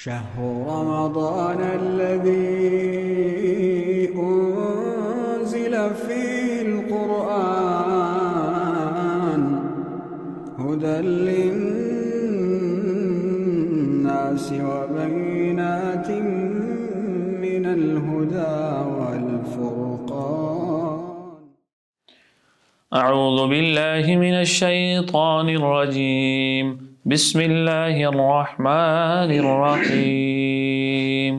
شهر رمضان الذي أنزل فيه القرآن هدى للناس وبينات من الهدى والفرقان. أعوذ بالله من الشيطان الرجيم. بسم الله الرحمن الرحيم.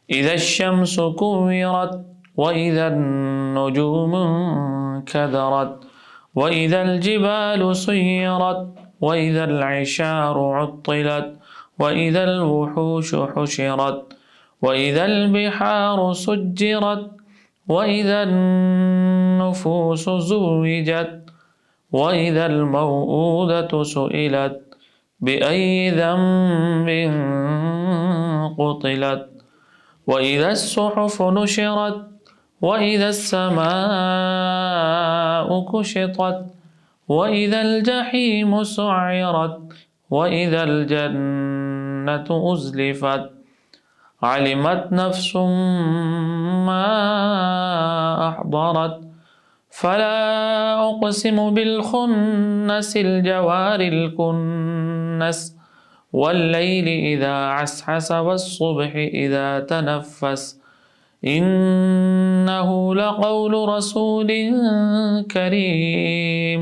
إذا الشمس كورت وإذا النجوم انكدرت وإذا الجبال سيرت وإذا العشار عطلت وإذا الوحوش حشرت وإذا البحار سجرت وإذا النفوس زوجت وإذا الموءودة سئلت بأي ذنب قتلت وإذا الصحف نشرت وإذا السماء كشطت وإذا الجحيم سعرت وإذا الجنة أزلفت علمت نفس ما أحضرت فلا أقسم بالخنس الجوار الكنس والليل إذا عسعس والصبح إذا تنفس إنه لقول رسول كريم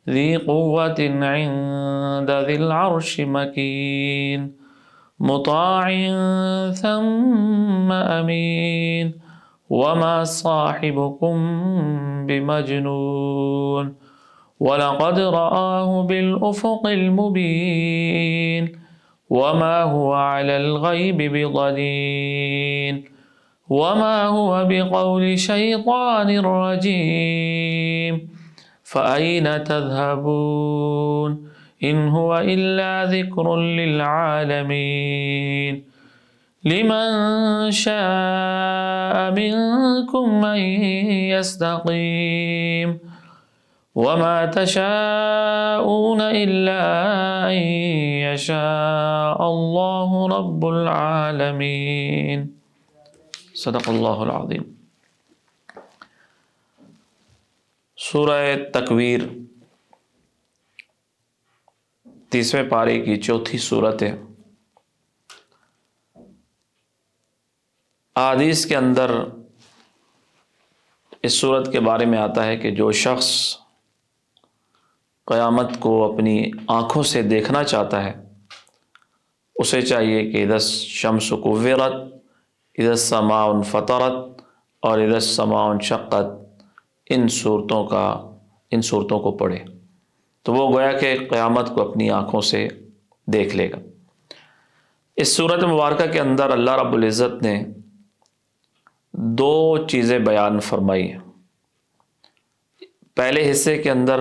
ذي قوة عند ذي العرش مكين مطاع ثم أمين وما صاحبكم بمجنون ولقد رآه بالأفق المبين وما هو على الغيب بضنين وما هو بقول شيطان رجيم فأين تذهبون إن هو إلا ذكر للعالمين لمن شاء منكم أن يستقيم وما تشاءون إلا أن يشاء الله رب العالمين. صدق اللہ العظیم. سورہ تکویر 30ویں پارے کی چوتھی صورت ہے. احادیث کے اندر اس صورت کے بارے میں آتا ہے کہ جو شخص قیامت کو اپنی آنکھوں سے دیکھنا چاہتا ہے اسے چاہیے کہ اذا الشمس کورت اذا السماء انفطرت اور اذا السماء انشقت ان صورتوں کو پڑھے تو وہ گویا کہ قیامت کو اپنی آنکھوں سے دیکھ لے گا. اس صورت مبارکہ کے اندر اللہ رب العزت نے دو چیزیں بیان فرمائی ہیں. پہلے حصے کے اندر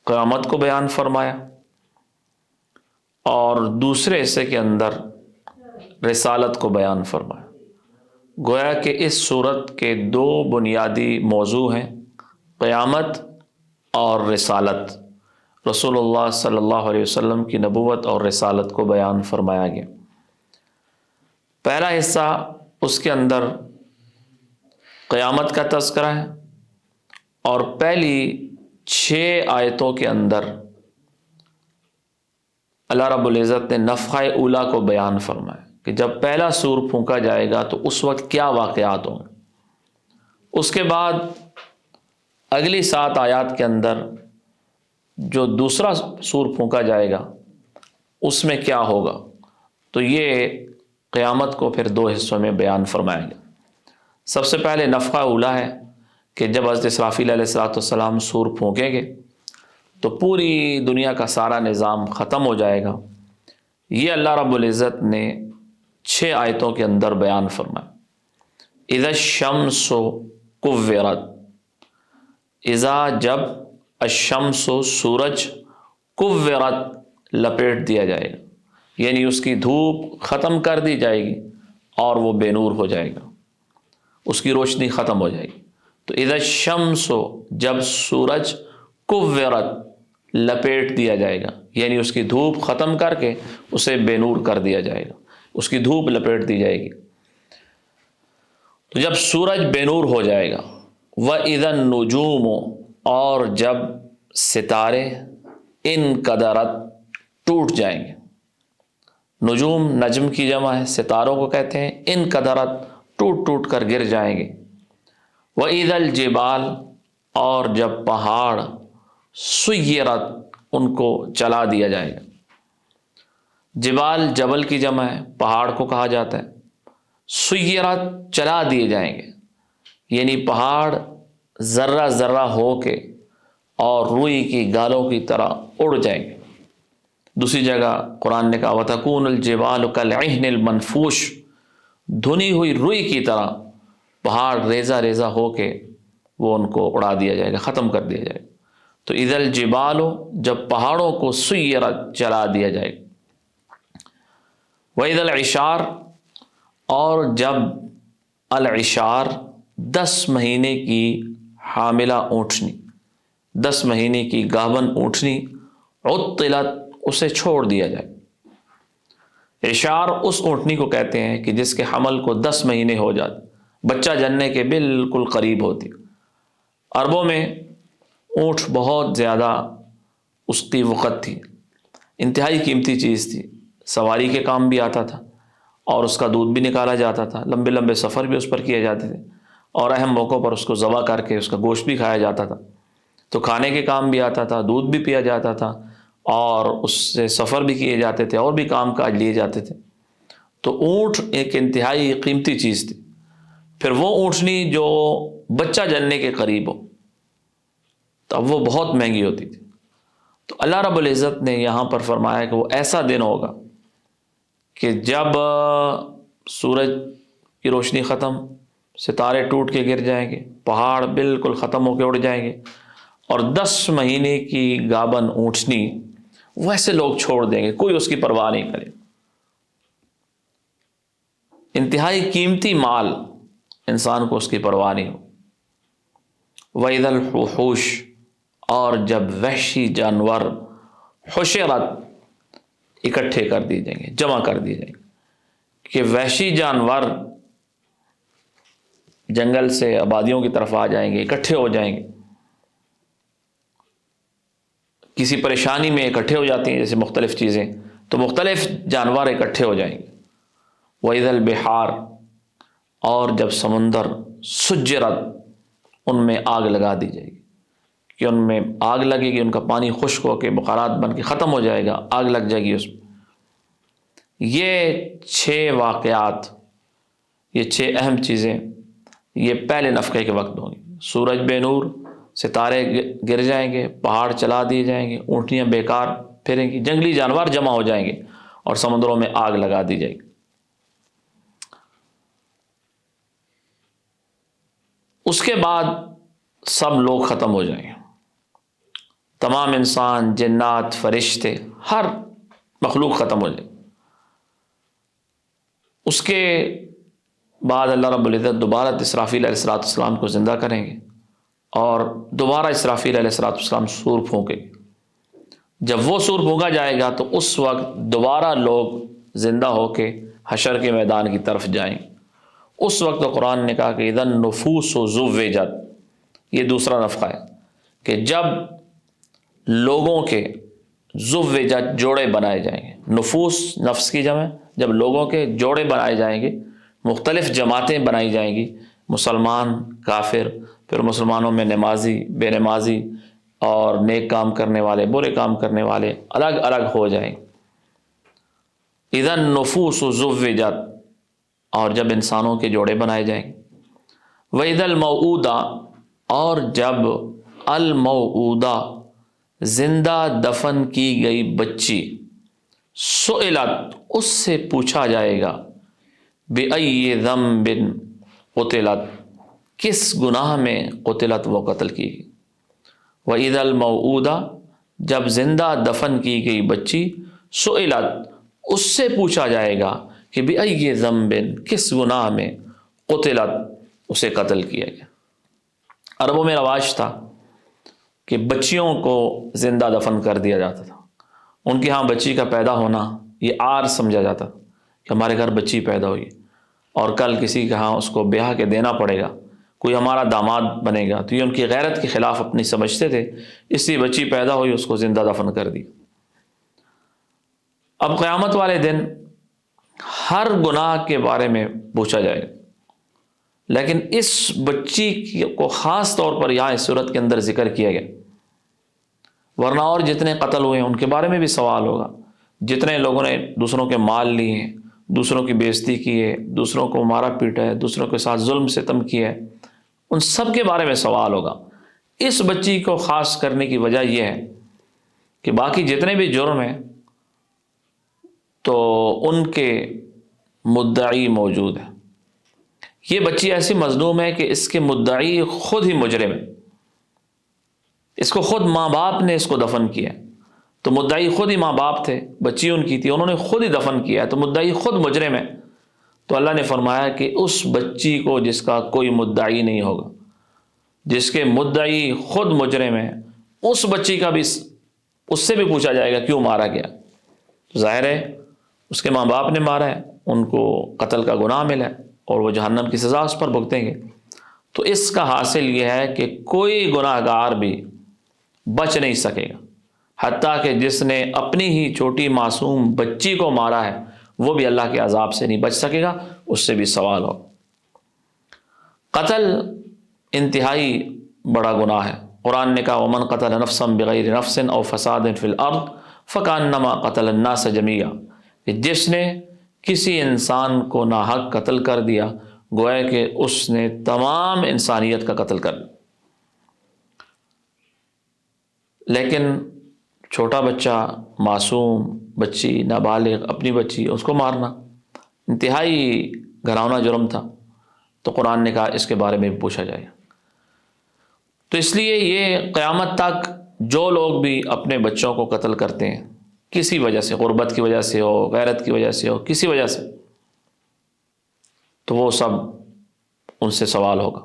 قیامت کو بیان فرمایا اور دوسرے حصے کے اندر رسالت کو بیان فرمایا. گویا کہ اس صورت کے دو بنیادی موضوع ہیں قیامت اور رسالت. رسول اللہ صلی اللہ علیہ وسلم کی نبوت اور رسالت کو بیان فرمایا گیا. پہلا حصہ اس کے اندر قیامت کا تذکرہ ہے اور پہلی 6 آیتوں کے اندر اللہ رب العزت نے نفخہ اولا کو بیان فرمایا کہ جب پہلا سور پھونکا جائے گا تو اس وقت کیا واقعات ہوں گے. اس کے بعد اگلی 7 آیات کے اندر جو دوسرا سور پھونکا جائے گا اس میں کیا ہوگا. تو یہ قیامت کو پھر 2 حصوں میں بیان فرمایا گیا. سب سے پہلے نفخہ اولا ہے کہ جب حضرت اسرافیل علیہ السلام سور پھونکیں گے تو پوری دنیا کا سارا نظام ختم ہو جائے گا. یہ اللہ رب العزت نے 6 آیتوں کے اندر بیان فرمایا. اذا الشمس کورت، اذا جب، الشمس سورج، کورت لپیٹ دیا جائے گا یعنی اس کی دھوپ ختم کر دی جائے گی اور وہ بے نور ہو جائے گا، اس کی روشنی ختم ہو جائے گی. تو اذا الشمس جب سورج کورت لپیٹ دیا جائے گا یعنی اس کی دھوپ ختم کر کے اسے بے نور کر دیا جائے گا، اس کی دھوپ لپیٹ دی جائے گی۔ تو جب سورج بے نور ہو جائے گا، وَإِذَا النُّجُومُ اور جب ستارے انقدرت ٹوٹ جائیں گے۔ نجوم نجم کی جمع ہے، ستاروں کو کہتے ہیں، انقدرت ٹوٹ ٹوٹ کر گر جائیں گے۔ وَإِذَا الْجِبَالُ اور جب پہاڑ سُيِّرَت ان کو چلا دیا جائے گا۔ جبال جبل کی جمع ہے، پہاڑ کو کہا جاتا ہے۔ سُيِّرَت چلا دیے جائیں گے، یعنی پہاڑ ذرہ ذرہ ہو کے اور روئی کی گالوں کی طرح اڑ جائیں گے۔ دوسری جگہ قرآن نے کہا وَتَكُونُ الْجِبَالُ كَالْعِهْنِ الْمَنْفُوشِ، دھنی ہوئی روئی کی طرح پہاڑ ریزہ ریزہ ہو کے وہ ان کو اڑا دیا جائے گا، ختم کر دیا جائے گا۔ تو اِذَا الْجِبَالُ جب پہاڑوں کو سُيِّرَت چلا دیا جائے گا۔ وَإِذَا الْعِشَارُ اور جب العشار 10 مہینے کی حاملہ اونٹنی، 10 مہینے کی گابن اونٹنی، عطلت اسے چھوڑ دیا جائے۔ عشار اس اونٹنی کو کہتے ہیں کہ جس کے حمل کو 10 مہینے ہو جاتے، بچہ جننے کے بالکل قریب ہوتی۔ عربوں میں اونٹ بہت زیادہ اس کی وقت تھی، انتہائی قیمتی چیز تھی، سواری کے کام بھی آتا تھا اور اس کا دودھ بھی نکالا جاتا تھا، لمبے لمبے سفر بھی اس پر کیے جاتے تھے، اور اہم موقعوں پر اس کو ذبح کر کے اس کا گوشت بھی کھایا جاتا تھا۔ تو کھانے کے کام بھی آتا تھا، دودھ بھی پیا جاتا تھا، اور اس سے سفر بھی کیے جاتے تھے، اور بھی کام کاج لیے جاتے تھے۔ تو اونٹ ایک انتہائی قیمتی چیز تھی۔ پھر وہ اونٹنی جو بچہ جننے کے قریب ہو، تو اب وہ بہت مہنگی ہوتی تھی۔ تو اللہ رب العزت نے یہاں پر فرمایا کہ وہ ایسا دن ہوگا کہ جب سورج کی روشنی ختم، ستارے ٹوٹ کے گر جائیں گے، پہاڑ بالکل ختم ہو کے اڑ جائیں گے، اور 10 مہینے کی گابن اونٹنی ویسے لوگ چھوڑ دیں گے، کوئی اس کی پرواہ نہیں کرے۔ انتہائی قیمتی مال، انسان کو اس کی پرواہ نہیں ہو۔ وَإِذَا الْوُحُوشُ اور جب وحشی جانور حشرت اکٹھے کر دی جائیں گے، جمع کر دی جائیں گے، کہ وحشی جانور جنگل سے آبادیوں کی طرف آ جائیں گے، اکٹھے ہو جائیں گے، کسی پریشانی میں اکٹھے ہو جاتی ہیں جیسے مختلف چیزیں، تو مختلف جانور اکٹھے ہو جائیں گے۔ وَإِذَا الْبِحَارُ اور جب سمندر سُجِّرَت ان میں آگ لگا دی جائے گی، کہ ان میں آگ لگے گی، ان کا پانی خشک ہو کے بخارات بن کے ختم ہو جائے گا، آگ لگ جائے گی اس میں۔ یہ 6 واقعات، یہ 6 اہم چیزیں یہ پہلے نفخے کے وقت ہوں گی۔ سورج بے نور، ستارے گر جائیں گے، پہاڑ چلا دیے جائیں گے، اونٹنیاں بیکار پھریں گی، جنگلی جانور جمع ہو جائیں گے، اور سمندروں میں آگ لگا دی جائے گی۔ اس کے بعد سب لوگ ختم ہو جائیں گے، تمام انسان، جنات، فرشتے، ہر مخلوق ختم ہو جائے۔ اس کے بعد اللہ رب العزت دوبارہ اسرافیل علیہ السلام کو زندہ کریں گے، اور دوبارہ اسرافیل علیہ السلام سور پھونکیں گے۔ جب وہ سور پھونکا جائے گا تو اس وقت دوبارہ لوگ زندہ ہو کے حشر کے میدان کی طرف جائیں گے۔ اس وقت قرآن نے کہا کہ اذا النفوس زوجت، یہ دوسرا نفخہ ہے، کہ جب لوگوں کے زوجت جوڑے بنائے جائیں گے۔ نفوس نفس کی جمع ہے، جب لوگوں کے جوڑے بنائے جائیں گے، مختلف جماعتیں بنائی جائیں گی، مسلمان، کافر، پھر مسلمانوں میں نمازی، بے نمازی، اور نیک کام کرنے والے، برے کام کرنے والے الگ الگ ہو جائیں گے۔ اذا النفوس زوجت اور جب انسانوں کے جوڑے بنائے جائیں گے۔ وَإِذَا الْمَوْءُودَةُ اور جب الموعودہ زندہ دفن کی گئی بچی، سئلت اس سے پوچھا جائے گا، بِأَيِّ ذَنبٍ قُتِلَتْ کس گناہ میں قتلت وہ قتل کی گئی۔ وَإِذَا الْمَوْءُودَةُ جب زندہ دفن کی گئی بچی، سئلت اس سے پوچھا جائے گا کہ بِأَيِّ ذَنبٍ کس گناہ میں قتلت اسے قتل کیا گیا۔ عربوں میں رواج تھا کہ بچیوں کو زندہ دفن کر دیا جاتا تھا، ان کے ہاں بچی کا پیدا ہونا یہ عار سمجھا جاتا تھا، کہ ہمارے گھر بچی پیدا ہوئی اور کل کسی کے ہاں اس کو بیاہ کے دینا پڑے گا، کوئی ہمارا داماد بنے گا، تو یہ ان کی غیرت کے خلاف اپنی سمجھتے تھے، اس لیے بچی پیدا ہوئی اس کو زندہ دفن کر دی۔ اب قیامت والے دن ہر گناہ کے بارے میں پوچھا جائے گا، لیکن اس بچی کو خاص طور پر یہاں اس صورت کے اندر ذکر کیا گیا، ورنہ اور جتنے قتل ہوئے ہیں ان کے بارے میں بھی سوال ہوگا، جتنے لوگوں نے دوسروں کے مال لیے ہیں، دوسروں کی بے عزتی کی ہے، دوسروں کو مارا پیٹا ہے، دوسروں کے ساتھ ظلم ستم کیا ہے، ان سب کے بارے میں سوال ہوگا۔ اس بچی کو خاص کرنے کی وجہ یہ ہے کہ باقی جتنے بھی جرم ہیں تو ان کے مدعی موجود ہیں۔ یہ بچی ایسی مظلوم ہے کہ اس کے مدعی خود ہی مجرم ہے، اس کو خود ماں باپ نے اس کو دفن کیا، تو مدعی خود ہی ماں باپ تھے، بچی ان کی تھی، انہوں نے خود ہی دفن کیا ہے، تو مدعی خود مجرم ہے۔ تو اللہ نے فرمایا کہ اس بچی کو جس کا کوئی مدعی نہیں ہوگا، جس کے مدعی خود مجرم ہے، اس بچی کا بھی اس سے بھی پوچھا جائے گا کیوں مارا گیا۔ ظاہر ہے اس کے ماں باپ نے مارا ہے، ان کو قتل کا گناہ ملا ہے اور وہ جہنم کی سزا اس پر بھگتیں گے۔ تو اس کا حاصل یہ ہے کہ کوئی گناہ گار بھی بچ نہیں سکے گا، حتیٰ کہ جس نے اپنی ہی چھوٹی معصوم بچی کو مارا ہے وہ بھی اللہ کے عذاب سے نہیں بچ سکے گا، اس سے بھی سوال ہو۔ قتل انتہائی بڑا گناہ ہے۔ قرآن نے کہا وَمَنْ قَتَلَ نَفْسًا بِغَيْرِ نَفْسٍ أَوْ فَسَادٍ فِي الْأَرْضِ فَكَأَنَّمَا قَتَلَ النَّاسَ جَمِيعًا، کہ جس نے کسی انسان کو ناحق قتل کر دیا گویا کہ اس نے تمام انسانیت کا قتل کر دیا۔ لیکن چھوٹا بچہ، معصوم بچی، نابالغ اپنی بچی، اس کو مارنا انتہائی گھناؤنا جرم تھا، تو قرآن نے کہا اس کے بارے میں بھی پوچھا جائے گا۔ تو اس لیے یہ قیامت تک جو لوگ بھی اپنے بچوں کو قتل کرتے ہیں کسی وجہ سے، غربت کی وجہ سے ہو، غیرت کی وجہ سے ہو، کسی وجہ سے، تو وہ سب ان سے سوال ہوگا۔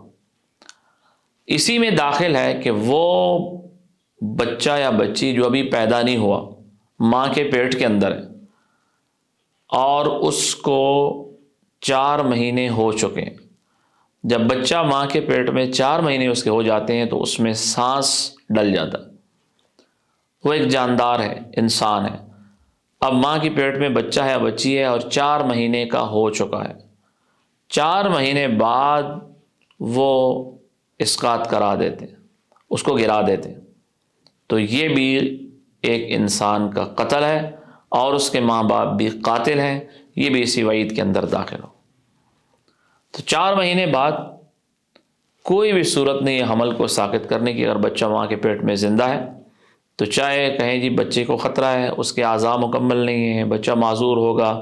اسی میں داخل ہے کہ وہ بچہ یا بچی جو ابھی پیدا نہیں ہوا، ماں کے پیٹ کے اندر ہے اور اس کو 4 مہینے ہو چکے ہیں، جب بچہ ماں کے پیٹ میں 4 مہینے اس کے ہو جاتے ہیں تو اس میں سانس ڈل جاتا ہے، وہ ایک جاندار ہے، انسان ہے۔ اب ماں کے پیٹ میں بچہ ہے، بچی ہے اور 4 مہینے کا ہو چکا ہے، 4 مہینے بعد وہ اسقاط کرا دیتے ہیں، اس کو گرا دیتے ہیں، تو یہ بھی ایک انسان کا قتل ہے اور اس کے ماں باپ بھی قاتل ہیں، یہ بھی اسی وعید کے اندر داخل ہو۔ تو 4 مہینے بعد کوئی بھی صورت نہیں ہے حمل کو ساقط کرنے کی، اگر بچہ ماں کے پیٹ میں زندہ ہے تو چاہے کہیں جی بچے کو خطرہ ہے، اس کے اعضاء مکمل نہیں ہیں، بچہ معذور ہوگا،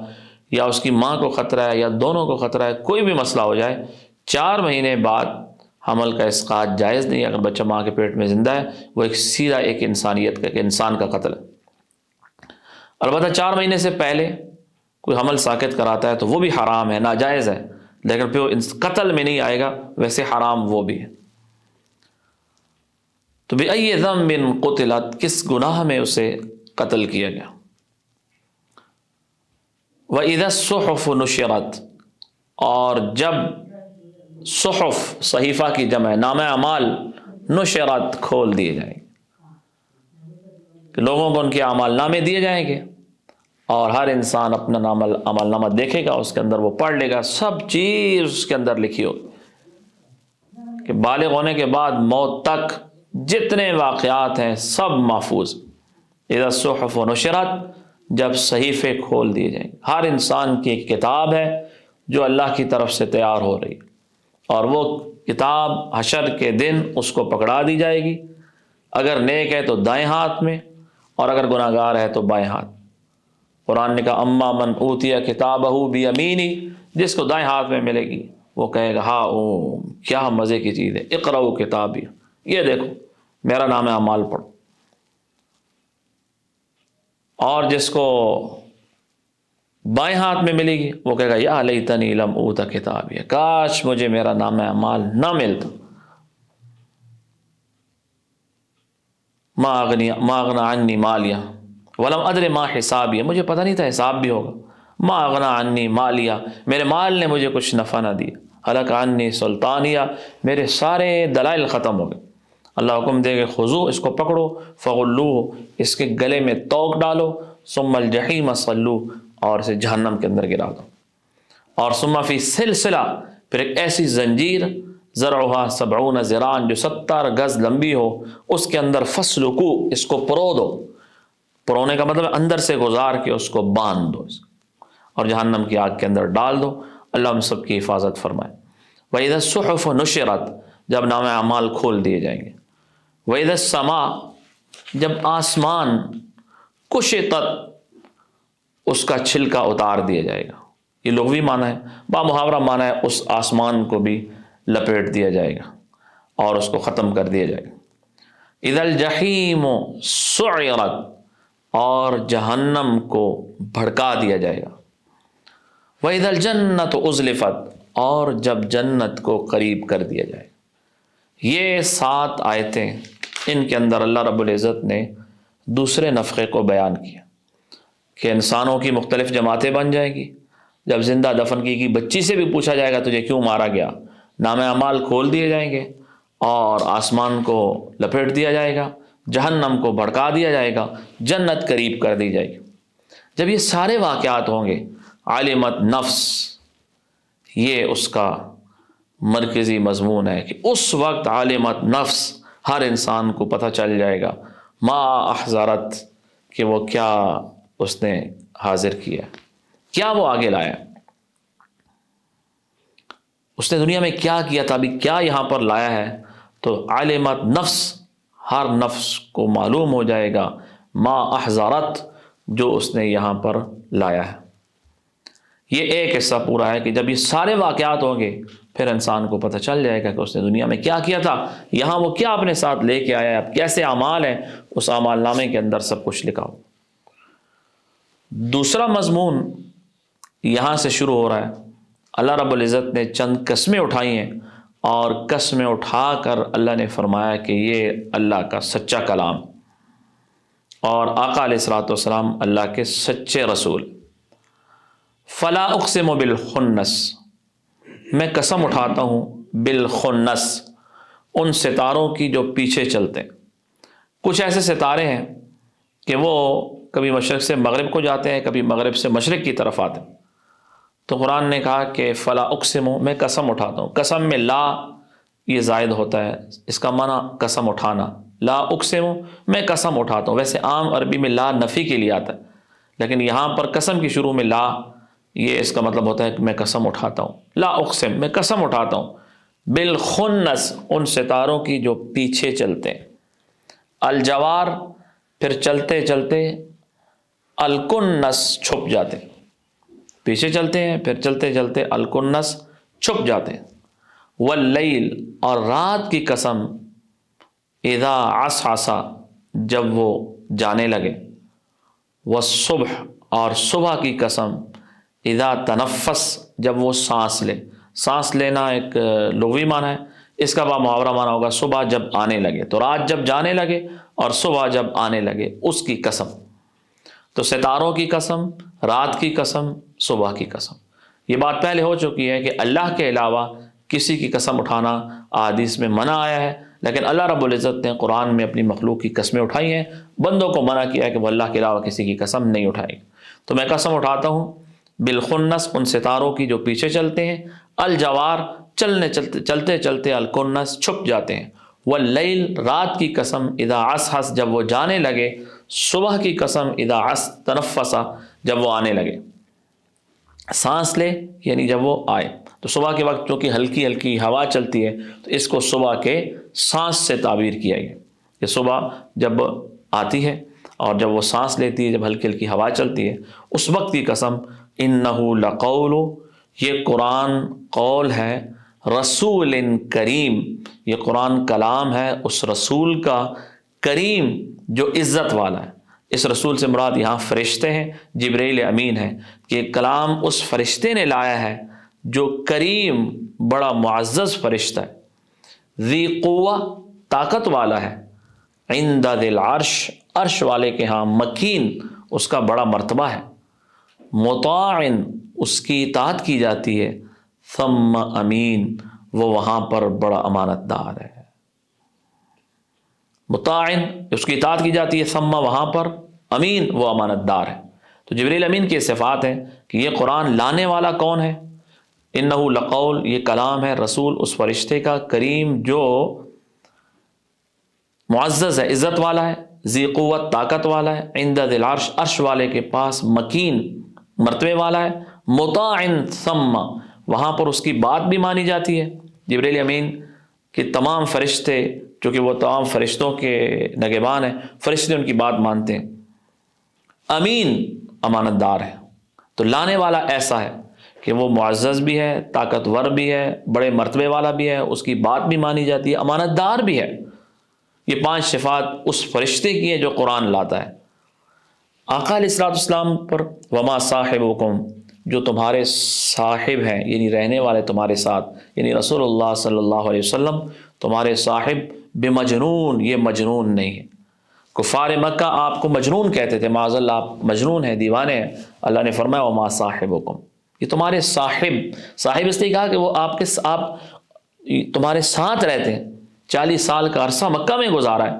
یا اس کی ماں کو خطرہ ہے یا دونوں کو خطرہ ہے، کوئی بھی مسئلہ ہو جائے، 4 مہینے بعد حمل کا اسقاط جائز نہیں ہے۔ اگر بچہ ماں کے پیٹ میں زندہ ہے وہ ایک سیدھا ایک انسانیت کا، ایک انسان کا قتل ہے۔ البتہ 4 مہینے سے پہلے کوئی حمل ساقط کراتا ہے تو وہ بھی حرام ہے، ناجائز ہے، لیکن پھر وہ قتل میں نہیں آئے گا، ویسے حرام وہ بھی ہے۔ تو بِأَيِّ ذَنبٍ قُتِلَتْ، کس گناہ میں اسے قتل کیا گیا۔ وَإِذَا الصُّحُفُ نُشِرَتْ، اور جب صحف، صحیفہ کی جمع ہے، نامہ اعمال، نشرت، کھول دیے جائیں گے، کہ لوگوں کو ان کے اعمال نامے دیے جائیں گے اور ہر انسان اپنا عمل نامہ دیکھے گا، اس کے اندر وہ پڑھ لے گا، سب چیز اس کے اندر لکھی ہوگی کہ بالغ ہونے کے بعد موت تک جتنے واقعات ہیں سب محفوظ۔ اذا الصحف نشرت، جب صحیفے کھول دیے جائیں گے، ہر انسان کی ایک کتاب ہے جو اللہ کی طرف سے تیار ہو رہی ہے، اور وہ کتاب حشر کے دن اس کو پکڑا دی جائے گی، اگر نیک ہے تو دائیں ہاتھ میں اور اگر گناہ گار ہے تو بائیں ہاتھ۔ قرآن نے کہا اما من اوتیا کتابہ بیمینی، جس کو دائیں ہاتھ میں ملے گی وہ کہے گا ہاں کیا مزے کی چیز ہے، اقرؤ کتابی، یہ دیکھو میرا نام اعمال پڑھو۔ اور جس کو بائیں ہاتھ میں ملے گی وہ کہے گا یا لیتنی لم اوت کتابی، کاش مجھے میرا نام اعمال نہ ملتا، ما اغنی عنی مالیہ ولم ادر ما حسابیہ، مجھے پتہ نہیں تھا حساب بھی ہوگا، ما اغنا عنی مالیا، میرے مال نے مجھے کچھ نفع نہ دیا، ہلک عنی سلطانیہ، میرے سارے دلائل ختم ہو گئے۔ اللہ حکم دے گے خذو، اس کو پکڑو، فغلوہ، اس کے گلے میں توق ڈالو، ثم الجحیم صلوہ، اور اسے جہنم کے اندر گرا دو، اور ثم فی سلسلہ، پھر ایک ایسی زنجیر، زرعها 70 ذراعا، جو 70 گز لمبی ہو، اس کے اندر فسلکو، اس کو پرو دو، پرونے کا مطلب اندر سے گزار کے اس کو باندھ دو، اور جہنم کی آگ کے اندر ڈال دو۔ اللہ ہم سب کی حفاظت فرمائے۔ وَإِذَا الصُّحُفُ نُشِرَتْ، جب نامہ اعمال کھول دیے جائیں گے۔ وَإِذَا السَّمَاء، جب آسمان کُشِطَت، اس کا چھلکا اتار دیا جائے گا۔ یہ لغوی معنی ہے، با محاورہ معنی ہے اس آسمان کو بھی لپیٹ دیا جائے گا اور اس کو ختم کر دیا جائے گا۔ اذا الجحیم سعرت، اور جہنم کو بھڑکا دیا جائے گا۔ واذا الجنت ازلفت، اور جب جنت کو قریب کر دیا جائے گا۔ یہ 7 آیتیں، ان کے اندر اللہ رب العزت نے دوسرے نفخے کو بیان کیا کہ انسانوں کی مختلف جماعتیں بن جائیں گی۔ جب زندہ دفن کی بچی سے بھی پوچھا جائے گا تجھے کیوں مارا گیا، نامہ اعمال کھول دیے جائیں گے اور آسمان کو لپیٹ دیا جائے گا، جہنم کو بھڑکا دیا جائے گا، جنت قریب کر دی جائے گی۔ جب یہ سارے واقعات ہوں گے، عالمت نفس، یہ اس کا مرکزی مضمون ہے کہ اس وقت عالمت نفس، ہر انسان کو پتہ چل جائے گا، ما احضرت، کہ وہ کیا اس نے حاضر کیا، کیا وہ آگے لایا، اس نے دنیا میں کیا کیا تھا، ابھی کیا یہاں پر لایا ہے۔ تو عالمت نفس، ہر نفس کو معلوم ہو جائے گا ما احضرت، جو اس نے یہاں پر لایا ہے۔ یہ ایک حصہ پورا ہے کہ جب یہ سارے واقعات ہوں گے، پھر انسان کو پتہ چل جائے گا کہ اس نے دنیا میں کیا کیا تھا، یہاں وہ کیا اپنے ساتھ لے کے آیا ہے، اب کیسے اعمال ہیں، اس اعمال نامے کے اندر سب کچھ لکھا ہو۔ دوسرا مضمون یہاں سے شروع ہو رہا ہے۔ اللہ رب العزت نے چند قسمیں اٹھائی ہیں، اور قسمیں اٹھا کر اللہ نے فرمایا کہ یہ اللہ کا سچا کلام، اور آقا علیہ الصلوۃ والسلام اللہ کے سچے رسول۔ فلا اقسم بالخنس، میں قسم اٹھاتا ہوں بالخنس، ان ستاروں کی جو پیچھے چلتے ہیں۔ کچھ ایسے ستارے ہیں کہ وہ کبھی مشرق سے مغرب کو جاتے ہیں، کبھی مغرب سے مشرق کی طرف آتے ہیں۔ تو قرآن نے کہا کہ فلا اقسم، میں قسم اٹھاتا ہوں۔ قسم میں لا یہ زائد ہوتا ہے، اس کا معنی قسم اٹھانا۔ لا اقسم، میں قسم اٹھاتا ہوں۔ ویسے عام عربی میں لا نفی کے لیے آتا ہے، لیکن یہاں پر قسم کی شروع میں لا، یہ اس کا مطلب ہوتا ہے کہ میں قسم اٹھاتا ہوں۔ لا اقسم، میں قسم اٹھاتا ہوں بالخنس، ان ستاروں کی جو پیچھے چلتے ہیں۔ الجوار، پھر چلتے چلتے الکنس، چھپ جاتے ہیں، پیچھے چلتے ہیں پھر چلتے چلتے الکنس، چھپ جاتے ہیں۔ واللیل، اور رات کی قسم، اذا عسعس، جب وہ جانے لگے۔ والصبح، اور صبح کی قسم، اذا تنفس، جب وہ سانس لے۔ سانس لینا ایک لغوی معنی ہے، اس کا محاورہ معنی ہوگا صبح جب آنے لگے، تو رات جب جانے لگے اور صبح جب آنے لگے، اس کی قسم۔ تو ستاروں کی قسم، رات کی قسم، صبح کی قسم۔ یہ بات پہلے ہو چکی ہے کہ اللہ کے علاوہ کسی کی قسم اٹھانا احادیث میں منع آیا ہے، لیکن اللہ رب العزت نے قرآن میں اپنی مخلوق کی قسمیں اٹھائی ہیں، بندوں کو منع کیا ہے کہ وہ اللہ کے علاوہ کسی کی قسم نہیں اٹھائے گا۔ تو میں قسم اٹھاتا ہوں بالخنس، ان ستاروں کی جو پیچھے چلتے ہیں۔ الجوار، چلتے چلتے الکنس، چھپ جاتے ہیں۔ واللیل، رات کی قسم، اذا عسعس، جب وہ جانے لگے۔ صبح کی قسم، اذا تنفس، جب وہ آنے لگے، سانس لے، یعنی جب وہ آئے۔ تو صبح کے وقت چونکہ ہلکی ہلکی ہوا چلتی ہے، تو اس کو صبح کے سانس سے تعبیر کیا گیا کہ صبح جب آتی ہے اور جب وہ سانس لیتی ہے، جب ہلکی ہلکی ہوا چلتی ہے، اس وقت کی قسم۔ انہ لقول، یہ قرآن قول ہے، رسول کریم، یہ قرآن کلام ہے اس رسول کا، کریم، جو عزت والا ہے۔ اس رسول سے مراد یہاں فرشتے ہیں، جبرائیل امین ہے، کہ کلام اس فرشتے نے لایا ہے جو کریم، بڑا معزز فرشتہ ہے۔ ذی قوہ، طاقت والا ہے۔ عند ذی العرش، عرش والے کے ہاں، مکین، اس کا بڑا مرتبہ ہے۔ مطاعن اس کی اطاعت کی جاتی ہے، ثم امین وہ وہاں پر بڑا امانت دار ہے۔ مطاعن اس کی اطاعت کی جاتی ہے، ثم وہاں پر امین وہ امانت دار ہے۔ تو جبریل امین کی صفات ہیں کہ یہ قرآن لانے والا کون ہے؟ انہ لقول یہ کلام ہے رسول اس فرشتے کا کریم جو معزز ہے، عزت والا ہے، ذی قوت طاقت والا ہے، عند ذی العرش عرش والے کے پاس مکین مرتبے والا ہے، مطاعن ثم وہاں پر اس کی بات بھی مانی جاتی ہے۔ جبریل امین کہ تمام فرشتے، چونکہ وہ تمام فرشتوں کے نگہبان ہیں، فرشتے ان کی بات مانتے ہیں۔ امین امانت دار ہے۔ تو لانے والا ایسا ہے کہ وہ معزز بھی ہے، طاقتور بھی ہے، بڑے مرتبے والا بھی ہے، اس کی بات بھی مانی جاتی ہے، امانت دار بھی ہے۔ یہ 5 صفات اس فرشتے کی ہیں جو قرآن لاتا ہے۔ آقا علیہ الصلوۃ والسلام پر وما صاحبکم جو تمہارے صاحب ہیں، یعنی رہنے والے تمہارے ساتھ، یعنی رسول اللہ صلی اللہ علیہ وسلم تمہارے صاحب بمجنون یہ مجنون نہیں ہے۔ کفار مکہ آپ کو مجنون کہتے تھے، معاذ اللہ آپ مجنون ہیں، دیوانے ہیں۔ اللہ نے فرمایا وما صاحبکم یہ تمہارے صاحب اس لیے کہا کہ وہ آپ تمہارے ساتھ رہتے ہیں، 40 سال کا عرصہ مکہ میں گزارا ہے،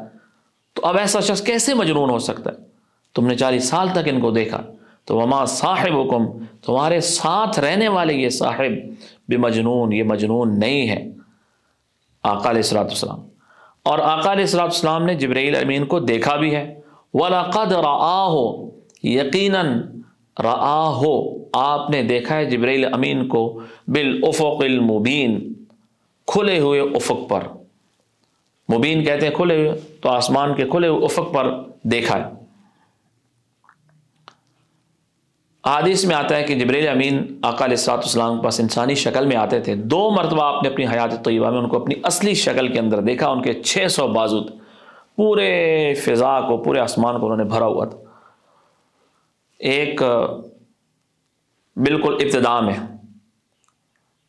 تو اب ایسا شخص کیسے مجنون ہو سکتا ہے؟ تم نے 40 سال تک ان کو دیکھا، تو وما صاحبکم تمہارے ساتھ رہنے والے یہ صاحب بمجنون یہ مجنون نہیں ہے، آقا علیہ الصلوۃ والسلام۔ اور آقا علیہ الصلوۃ والسلام نے جبرائیل امین کو دیکھا بھی ہے۔ وَلَقَدْ رَآهُ یقیناً رآہ آپ نے دیکھا ہے جبرائیل امین کو بالافق المبین کھلے ہوئے افق پر، مبین کہتے ہیں کھلے ہوئے، تو آسمان کے کھلے ہوئے افق پر دیکھا ہے۔ حدیث میں آتا ہے کہ جبرائیل امین آقا علیہ الصلوۃ والسلام کے پاس انسانی شکل میں آتے تھے۔ 2 مرتبہ آپ نے اپنی حیات طیبہ میں ان کو اپنی اصلی شکل کے اندر دیکھا۔ ان کے 600 بازو تھے، پورے فضا کو، پورے آسمان کو انہوں نے بھرا ہوا تھا۔ ایک بالکل ابتدا میں،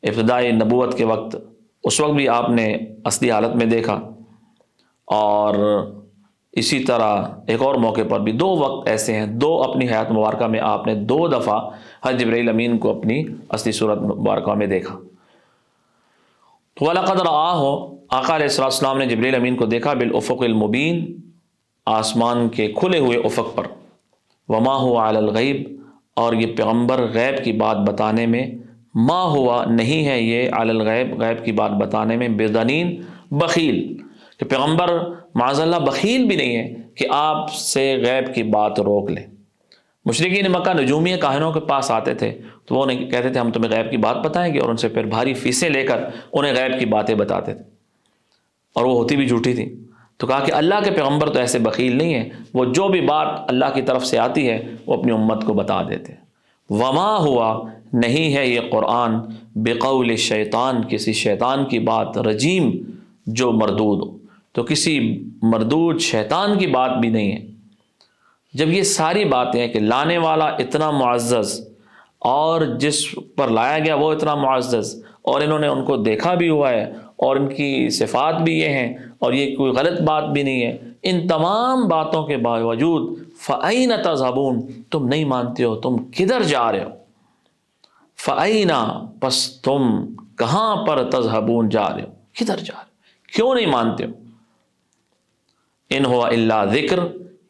ابتدائی نبوت کے وقت، اس وقت بھی آپ نے اصلی حالت میں دیکھا، اور اسی طرح ایک اور موقع پر بھی 2 وقت ایسے ہیں، 2 اپنی حیات مبارکہ میں آپ نے 2 دفعہ حضرت جبرائیل امین کو اپنی اصلی صورت مبارکہ میں دیکھا۔ تو وَلَقَدْ رَآهُ آقا علیہ السلام نے جبرائیل امین کو دیکھا بالافق المبین آسمان کے کھلے ہوئے افق پر۔ وما هو علی الغیب اور یہ پیغمبر غیب کی بات بتانے میں، ما ہوا نہیں ہے یہ علی الغیب غیب کی بات بتانے میں بضنین بخیل، کہ پیغمبر معاذ اللہ بخیل بھی نہیں ہے کہ آپ سے غیب کی بات روک لیں۔ مشرکین مکہ نجومی کاہنوں کے پاس آتے تھے تو وہ انہیں کہتے تھے ہم تمہیں غیب کی بات بتائیں گے، اور ان سے پھر بھاری فیسیں لے کر انہیں غیب کی باتیں بتاتے تھے، اور وہ ہوتی بھی جھوٹی تھی۔ تو کہا کہ اللہ کے پیغمبر تو ایسے بخیل نہیں ہیں، وہ جو بھی بات اللہ کی طرف سے آتی ہے وہ اپنی امت کو بتا دیتے۔ وما ہوا نہیں ہے یہ قرآن بقول شیطان کسی شیطان کی بات، رجیم جو مردود ہو، تو کسی مردود شیطان کی بات بھی نہیں ہے۔ جب یہ ساری باتیں ہیں کہ لانے والا اتنا معزز، اور جس پر لایا گیا وہ اتنا معزز، اور انہوں نے ان کو دیکھا بھی ہوا ہے، اور ان کی صفات بھی یہ ہیں، اور یہ کوئی غلط بات بھی نہیں ہے، ان تمام باتوں کے باوجود فَأَيْنَ تَذْهَبُونَ تم نہیں مانتے ہو، تم کدھر جا رہے ہو؟ فَأَيْنَ پس تم کہاں پر تذهبون جا رہے ہو، کدھر جا رہے ہو، کیوں نہیں مانتے ہو؟ ان ہوا الا ذکر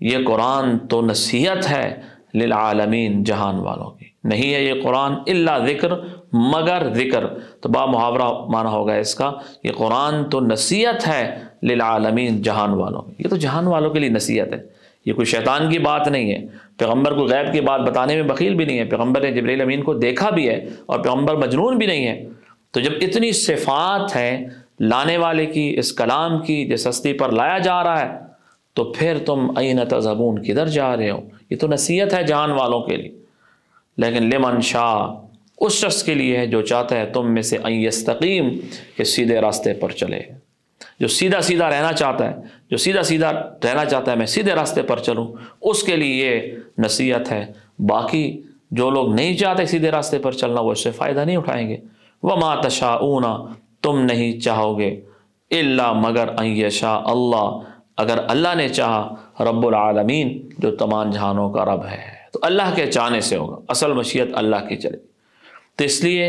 یہ قرآن تو نصیحت ہے للعالمین جہان والوں کی، نہیں ہے یہ قرآن الا ذکر مگر ذکر، تو با محاورہ مانا ہوگا اس کا، یہ قرآن تو نصیحت ہے للعالمین جہان والوں کی، یہ تو جہان والوں کے لیے نصیحت ہے، یہ کوئی شیطان کی بات نہیں ہے۔ پیغمبر کو غیب کی بات بتانے میں بخیل بھی نہیں ہے، پیغمبر نے جبرائیل امین کو دیکھا بھی ہے، اور پیغمبر مجنون بھی نہیں ہے۔ تو جب اتنی صفات ہیں لانے والے کی، اس کلام کی جس ہستی پر لایا جا رہا ہے، تو پھر تم این تذہبون کدھر جا رہے ہو؟ یہ تو نصیحت ہے جہان والوں کے لیے۔ لیکن لمن شاء اس شخص کے لیے ہے جو چاہتا ہے تم میں سے ان یستقیم کہ سیدھے راستے پر چلے، جو سیدھا سیدھا رہنا چاہتا ہے، جو سیدھا سیدھا رہنا چاہتا ہے میں سیدھے راستے پر چلوں، اس کے لیے یہ نصیحت ہے۔ باقی جو لوگ نہیں چاہتے سیدھے راستے پر چلنا وہ اس سے فائدہ نہیں اٹھائیں گے۔ وما تشاءون تم نہیں چاہو گے الا مگر ان یشاء اللہ اگر اللہ نے چاہا، رب العالمین جو تمام جہانوں کا رب ہے۔ تو اللہ کے چاہنے سے ہوگا، اصل مشیت اللہ کی چلے. تو اس لیے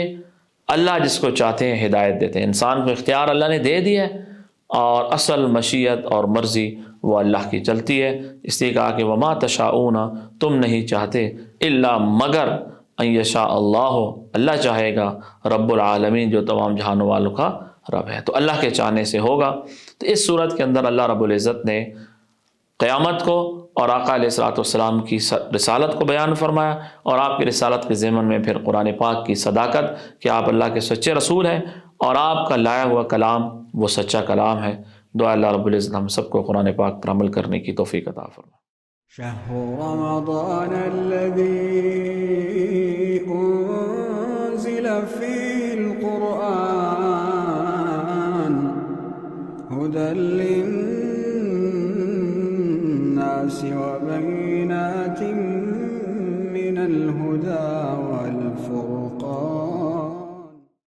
اللہ جس کو چاہتے ہیں ہدایت دیتے ہیں. انسان کو اختیار اللہ نے دے دیا ہے اور اصل مشیت اور مرضی وہ اللہ کی چلتی ہے. اس لیے کہا کہ وما تشاؤون، تم نہیں چاہتے، الا مگر ان یشاء اللہ، اللہ چاہے گا، رب العالمین جو تمام جہانوں والوں کا رب ہے. تو اللہ کے چاہنے سے ہوگا. تو اس صورت کے اندر اللہ رب العزت نے قیامت کو اور آقا علیہ الصلوۃ والسلام کی رسالت کو بیان فرمایا، اور آپ کی رسالت کے ضمن میں پھر قرآن پاک کی صداقت کہ آپ اللہ کے سچے رسول ہیں اور آپ کا لایا ہوا کلام وہ سچا کلام ہے. دعا اللہ رب العزت ہم سب کو قرآن پاک پر عمل کرنے کی توفیق عطا فرمائے. شهر رمضان الذي أنزل فيه القرآن هدى للناس